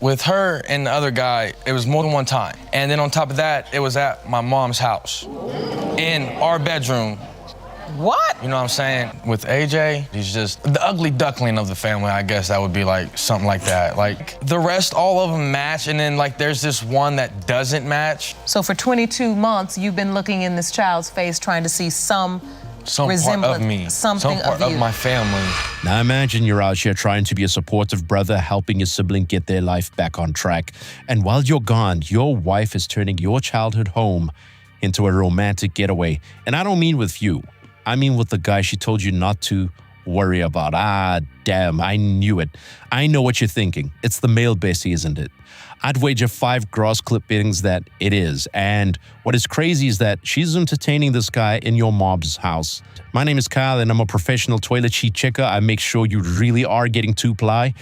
With her and the other guy, it was more than one time. And then on top of that, it was at my mom's house, in our bedroom. What? You know what I'm saying? With AJ, he's just the ugly duckling of the family, I guess that would be like something like that. Like the rest, all of them match, and then like there's this one that doesn't match. So for 22 months, you've been looking in this child's face trying to see some part of me, something some part of you. of my family. Now imagine you're out here trying to be a supportive brother, helping your sibling get their life back on track. And while you're gone, your wife is turning your childhood home into a romantic getaway. And I don't mean with you. I mean with the guy she told you not to worry about. Ah, damn, I knew it. I know what you're thinking. It's the male Bessie, isn't it? I'd wager 5 gross clippings that it is. And what is crazy is that she's entertaining this guy in your mom's house. My name is Kyle, and I'm a professional toilet sheet checker. I make sure you really are getting 2-ply.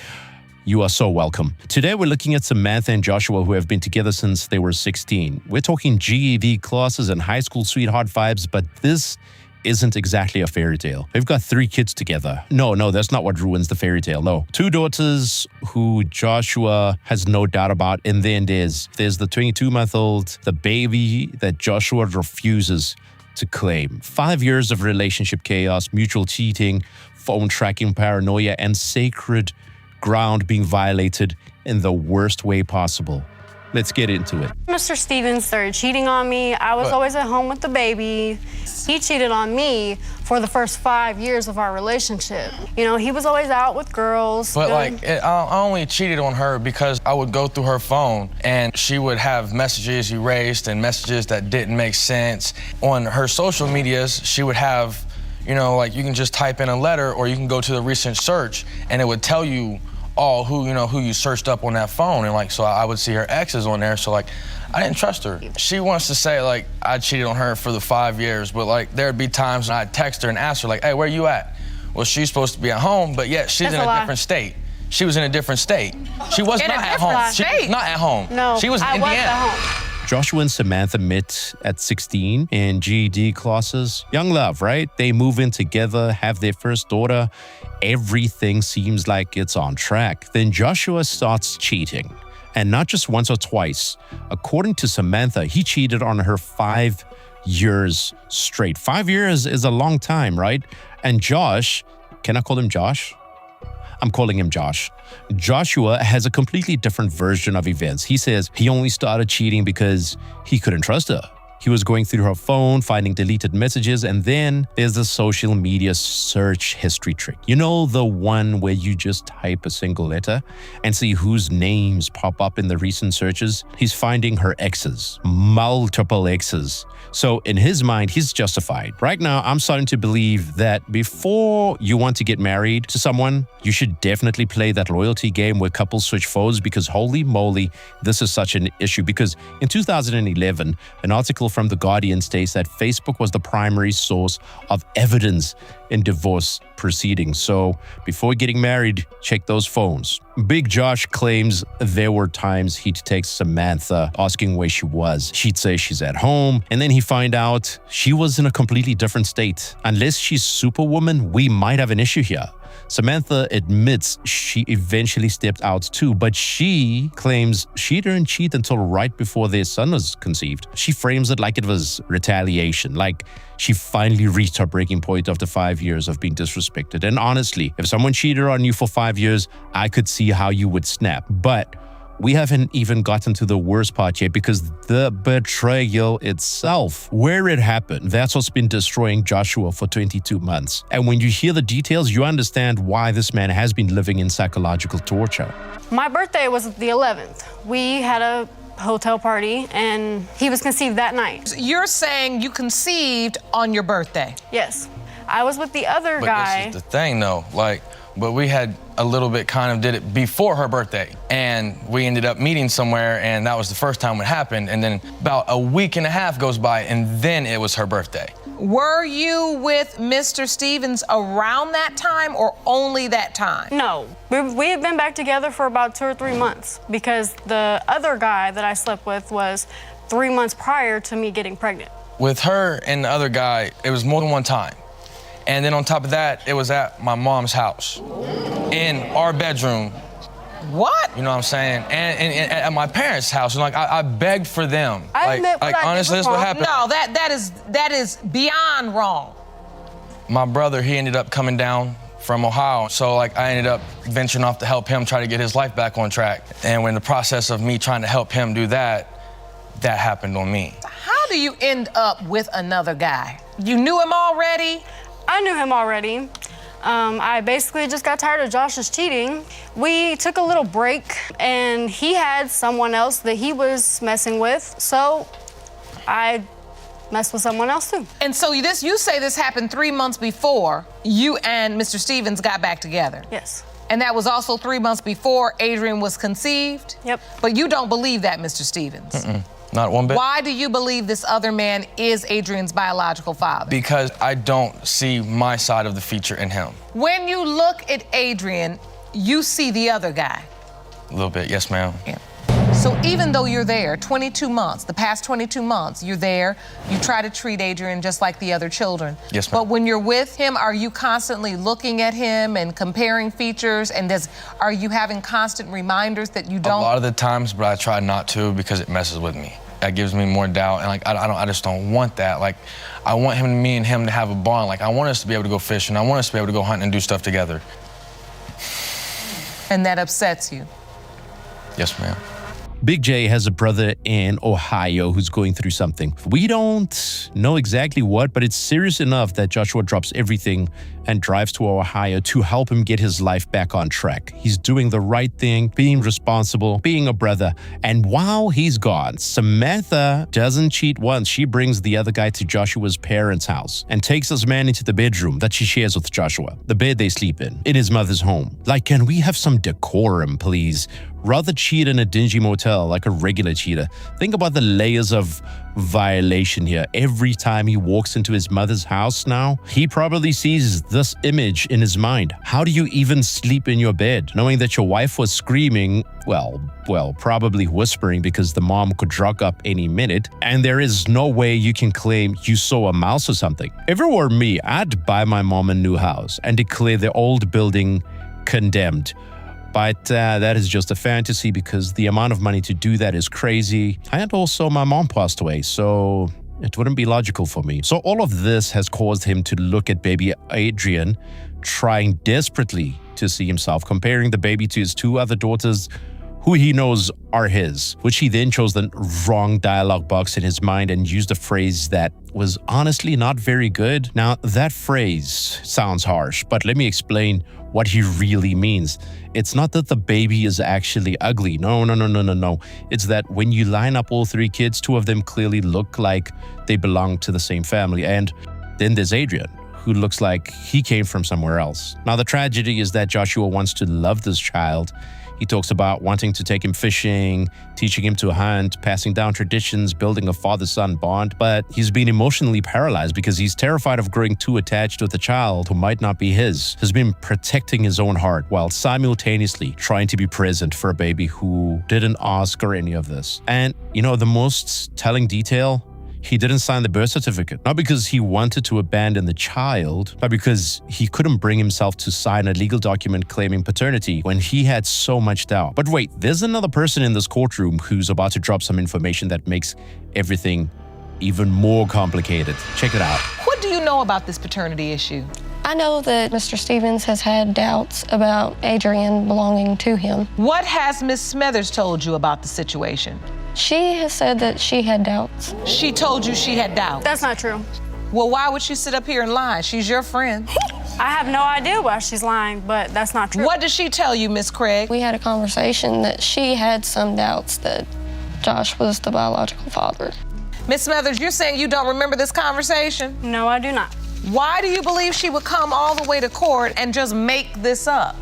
You are so welcome. Today, we're looking at Samantha and Joshua, who have been together since they were 16. We're talking GED classes and high school sweetheart vibes, but this isn't exactly a fairy tale. They've got 3 kids together. No, that's not what ruins the fairy tale. No. 2 daughters who Joshua has no doubt about. And then there's the 22-month-old, the baby that Joshua refuses to claim. 5 years of relationship chaos, mutual cheating, phone tracking paranoia, and sacred ground being violated in the worst way possible. Let's get into it. Mr. Stevens started cheating on me. I was always at home with the baby. He cheated on me for the first 5 years of our relationship. You know, he was always out with girls. But like, I only cheated on her because I would go through her phone and she would have messages erased and messages that didn't make sense. On her social medias, she would have, you know, like you can just type in a letter or you can go to the recent search and it would tell you all who you searched up on that phone. And like, so I would see her exes on there. So like, I didn't trust her. She wants to say like, I cheated on her for the 5 years, but like there'd be times when I'd text her and ask her like, hey, where you at? Well, she's supposed to be at home, but yet she's in a different state. She was in a different state. She was not at home. She was not at home. No, she was in Indiana. I was at home. Joshua and Samantha met at 16 in GED classes. Young love, right? They move in together, have their first daughter. Everything seems like it's on track. Then Joshua starts cheating. And not just once or twice. According to Samantha, he cheated on her 5 years straight. 5 years is a long time, right? And Josh, can I call him Josh? I'm calling him Josh. Joshua has a completely different version of events. He says he only started cheating because he couldn't trust her. He was going through her phone, finding deleted messages, and then there's the social media search history trick. You know, the one where you just type a single letter and see whose names pop up in the recent searches? He's finding her exes, multiple exes. So in his mind, he's justified. Right now, I'm starting to believe that before you want to get married to someone, you should definitely play that loyalty game where couples switch phones, because holy moly, this is such an issue. Because in 2011, an article from The Guardian states that Facebook was the primary source of evidence in divorce proceedings. So before getting married, check those phones. Big Josh claims there were times he'd text Samantha asking where she was. She'd say she's at home, and then he'd find out she was in a completely different state. Unless she's Superwoman, we might have an issue here. Samantha admits she eventually stepped out too, but she claims she didn't cheat until right before their son was conceived. She frames it like it was retaliation, like she finally reached her breaking point after 5 years of being disrespected. And honestly, if someone cheated on you for 5 years, I could see how you would snap. But we haven't even gotten to the worst part yet, because the betrayal itself, where it happened, that's what's been destroying Joshua for 22 months. And when you hear the details, you understand why this man has been living in psychological torture. My birthday was the 11th. We had a hotel party and he was conceived that night. You're saying you conceived on your birthday? Yes. I was with the other guy. But this is the thing though, like, but we had a little bit kind of did it before her birthday, and we ended up meeting somewhere, and that was the first time it happened. And then about a week and a half goes by, and then it was her birthday. Were you with Mr. Stevens around that time or only that time? No, we had been back together for about 2 or 3 months, because the other guy that I slept with was 3 months prior to me getting pregnant. With her and the other guy, it was more than one time. And then on top of that, it was at my mom's house, in our bedroom. What? You know what I'm saying? And at my parents' house, and like I begged for them. I admit what I did honestly, was that's what wrong. happened. No, that is beyond wrong. My brother, he ended up coming down from Ohio, so like I ended up venturing off to help him try to get his life back on track. And when the process of me trying to help him do that happened on me. How do you end up with another guy? You knew him already? I knew him already. I basically just got tired of Josh's cheating. We took a little break, and he had someone else that he was messing with, so I messed with someone else too. And so you say this happened 3 months before you and Mr. Stevens got back together? Yes. And that was also 3 months before Adrian was conceived? Yep. But you don't believe that, Mr. Stevens? Not one bit. Why do you believe this other man is Adrian's biological father? Because I don't see my side of the feature in him. When you look at Adrian, you see the other guy. A little bit, yes, ma'am. Yeah. So even though you're there 22 months, the past 22 months, you're there, you try to treat Adrian just like the other children. Yes, ma'am. But when you're with him, are you constantly looking at him and comparing features? And are you having constant reminders that you don't? A lot of the times, but I try not to because it messes with me. That gives me more doubt, and like I just don't want that. Like, I want me and him to have a bond. Like, I want us to be able to go fishing. I want us to be able to go hunting and do stuff together. And that upsets you? Yes, ma'am. Big J has a brother in Ohio who's going through something. We don't know exactly what, but it's serious enough that Joshua drops everything and drives to Ohio to help him get his life back on track. He's doing the right thing, being responsible, being a brother. And while he's gone, Samantha doesn't cheat once. She brings the other guy to Joshua's parents' house and takes this man into the bedroom that she shares with Joshua, the bed they sleep in his mother's home. Like, can we have some decorum, please? Rather cheat in a dingy motel like a regular cheater. Think about the layers of violation here. Every time he walks into his mother's house now, he probably sees this image in his mind. How do you even sleep in your bed, knowing that your wife was screaming, well, probably whispering because the mom could drug up any minute, and there is no way you can claim you saw a mouse or something. If it were me, I'd buy my mom a new house and declare the old building condemned. But that is just a fantasy because the amount of money to do that is crazy. And also my mom passed away, so it wouldn't be logical for me. So all of this has caused him to look at baby Adrian, trying desperately to see himself, comparing the baby to his two other daughters who he knows are his, which he then chose the wrong dialogue box in his mind and used a phrase that was honestly not very good. Now, that phrase sounds harsh, but let me explain what he really means. It's not that the baby is actually ugly. No. It's that when you line up all three kids, two of them clearly look like they belong to the same family. And then there's Adrian, who looks like he came from somewhere else. Now, the tragedy is that Joshua wants to love this child. He talks about wanting to take him fishing, teaching him to hunt, passing down traditions, building a father-son bond. But he's been emotionally paralyzed because he's terrified of growing too attached with a child who might not be his. He's been protecting his own heart while simultaneously trying to be present for a baby who didn't ask or any of this. And, the most telling detail, he didn't sign the birth certificate, not because he wanted to abandon the child, but because he couldn't bring himself to sign a legal document claiming paternity when he had so much doubt. But wait, there's another person in this courtroom who's about to drop some information that makes everything even more complicated. Check it out. What do you know about this paternity issue? I know that Mr. Stevens has had doubts about Adrian belonging to him. What has Miss Smethers told you about the situation? She has said that she had doubts. She told you she had doubts? That's not true. Well, why would she sit up here and lie? She's your friend. I have no idea why she's lying, but that's not true. What did she tell you, Miss Craig? We had a conversation that she had some doubts that Josh was the biological father. Miss Smethers, you're saying you don't remember this conversation? No, I do not. Why do you believe she would come all the way to court and just make this up?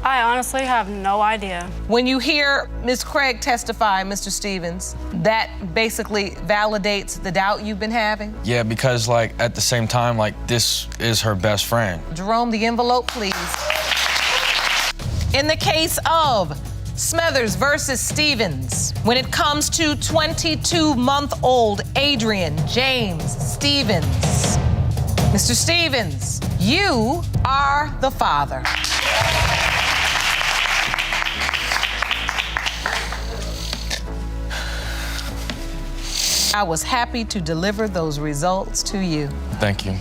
I honestly have no idea. When you hear Ms. Craig testify, Mr. Stevens, that basically validates the doubt you've been having? Yeah, because at the same time, this is her best friend. Jerome, the envelope, please. In the case of Smethers versus Stevens, when it comes to 22-month-old Adrian James Stevens, Mr. Stevens, you are the father. I was happy to deliver those results to you. Thank you.